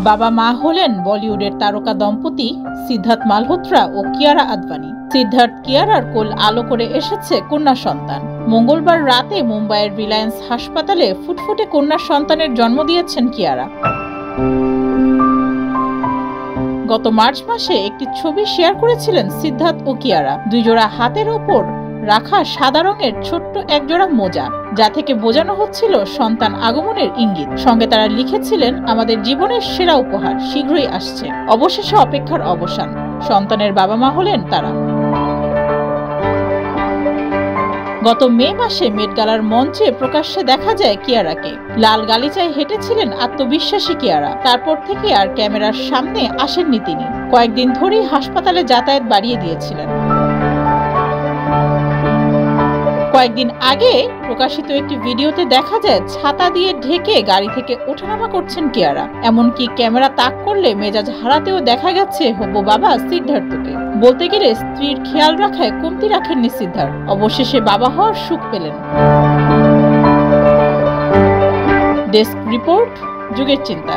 বাবা মা হলেন বলিউডের তারকা দম্পতি সিদ্ধার্থ মালহোত্রা ও কিয়ারা আদবানি। সিদ্ধার্থ কিয়ারার কোল আলো করে এসেছে কন্যা সন্তান। মঙ্গলবার রাতে মুম্বাইয়ের রিলায়েন্স হাসপাতালে ফুটফুটে কন্যা সন্তানের জন্ম দিয়েছেন কিয়ারা। গত মার্চ মাসে একটি ছবি শেয়ার করেছিলেন সিদ্ধার্থ ও কিয়ারা। দুই জোড়া হাতের ওপর রাখা সাদা রঙের ছোট্ট একজোড়া মোজা, যা থেকে বোঝানো হচ্ছিল সন্তান আগমনের ইঙ্গিত। সঙ্গে তারা লিখেছিলেন, আমাদের জীবনের সেরা উপহার শীঘ্রই আসছে। অবশেষে অপেক্ষার অবসান। সন্তানের বাবা মা হলেন তারা। গত মে মাসে মেট গালার মঞ্চে প্রকাশ্যে দেখা যায় কিয়ারাকে। লাল গালিচায় হেঁটেছিলেন আত্মবিশ্বাসী কিয়ারা। তারপর থেকে আর ক্যামেরার সামনে আসেননি তিনি। কয়েকদিন ধরেই হাসপাতালে যাতায়াত বাড়িয়ে দিয়েছিলেন। কয়েকদিন আগে প্রকাশিত একটি ভিডিওতে দেখা যায় ছাতা দিয়ে ঢেকে গাড়ি থেকে ওঠানামা করছেন কিয়ারা। এমনকি ক্যামেরা তাক করলে মেজাজ হারাতেও দেখা গেছে হবু বাবা সিদ্ধার্থকে। বলতে গেলে স্ত্রীর খেয়াল রাখায় কমতি রাখেননি সিদ্ধার্থ। অবশেষে বাবা হওয়ার সুখ পেলেন। ডেস্ক রিপোর্ট, যুগের চিন্তা।